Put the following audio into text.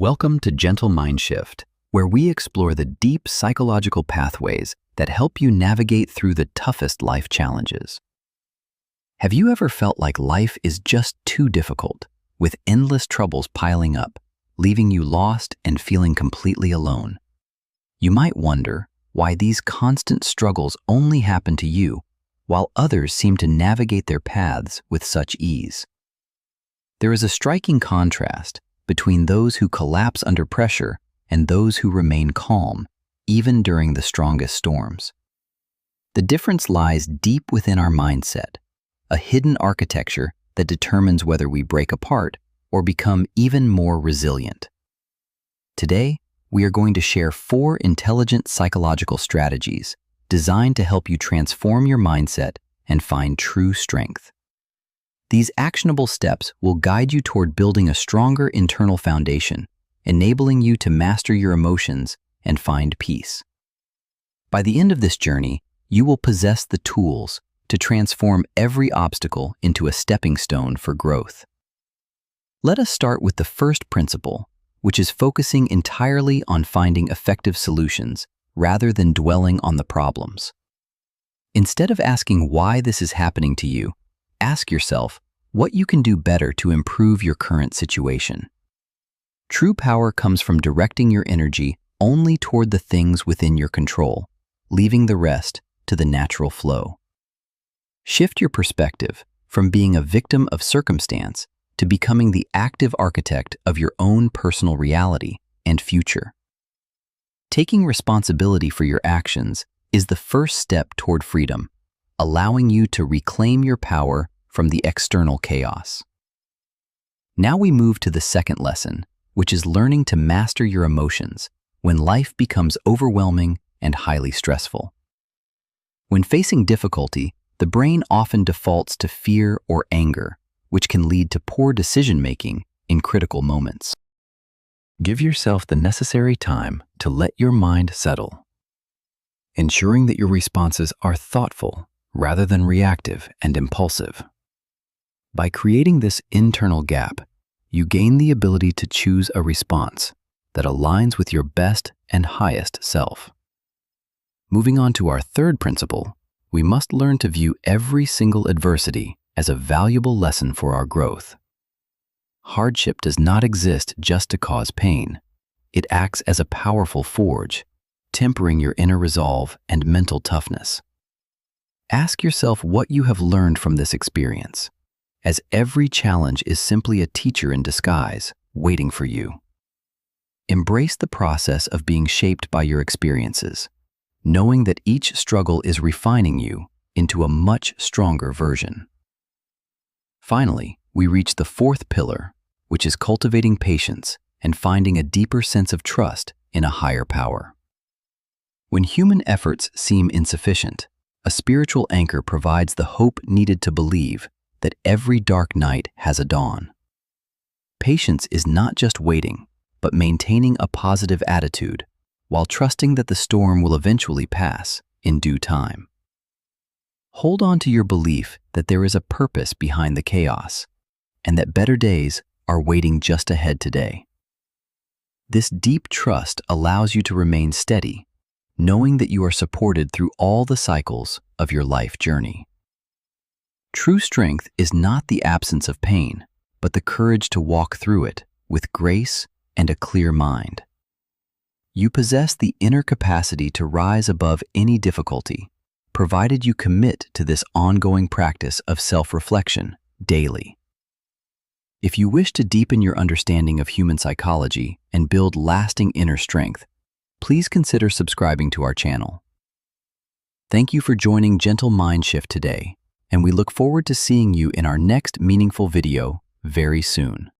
Welcome to Gentle Mind Shift, where we explore the deep psychological pathways that help you navigate through the toughest life challenges. Have you ever felt like life is just too difficult, with endless troubles piling up, leaving you lost and feeling completely alone? You might wonder why these constant struggles only happen to you, while others seem to navigate their paths with such ease. There is a striking contrast between those who collapse under pressure and those who remain calm, even during the strongest storms. The difference lies deep within our mindset, a hidden architecture that determines whether we break apart or become even more resilient. Today, we are going to share 4 intelligent psychological strategies designed to help you transform your mindset and find true strength. These actionable steps will guide you toward building a stronger internal foundation, enabling you to master your emotions and find peace. By the end of this journey, you will possess the tools to transform every obstacle into a stepping stone for growth. Let us start with the first principle, which is focusing entirely on finding effective solutions rather than dwelling on the problems. Instead of asking why this is happening to you, ask yourself what you can do better to improve your current situation. True power comes from directing your energy only toward the things within your control, leaving the rest to the natural flow. Shift your perspective from being a victim of circumstance to becoming the active architect of your own personal reality and future. Taking responsibility for your actions is the first step toward freedom, allowing you to reclaim your power from the external chaos. Now we move to the second lesson, which is learning to master your emotions when life becomes overwhelming and highly stressful. When facing difficulty, the brain often defaults to fear or anger, which can lead to poor decision-making in critical moments. Give yourself the necessary time to let your mind settle, ensuring that your responses are thoughtful rather than reactive and impulsive. By creating this internal gap, you gain the ability to choose a response that aligns with your best and highest self. Moving on to our third principle, we must learn to view every single adversity as a valuable lesson for our growth. Hardship does not exist just to cause pain. It acts as a powerful forge, tempering your inner resolve and mental toughness. Ask yourself what you have learned from this experience, as every challenge is simply a teacher in disguise, waiting for you. Embrace the process of being shaped by your experiences, knowing that each struggle is refining you into a much stronger version. Finally, we reach the fourth pillar, which is cultivating patience and finding a deeper sense of trust in a higher power. When human efforts seem insufficient, a spiritual anchor provides the hope needed to believe that every dark night has a dawn. Patience is not just waiting, but maintaining a positive attitude while trusting that the storm will eventually pass in due time. Hold on to your belief that there is a purpose behind the chaos and that better days are waiting just ahead today. This deep trust allows you to remain steady, knowing that you are supported through all the cycles of your life journey. True strength is not the absence of pain, but the courage to walk through it with grace and a clear mind. You possess the inner capacity to rise above any difficulty, provided you commit to this ongoing practice of self-reflection daily. If you wish to deepen your understanding of human psychology and build lasting inner strength, please consider subscribing to our channel. Thank you for joining Gentle Mind Shift today, and we look forward to seeing you in our next meaningful video very soon.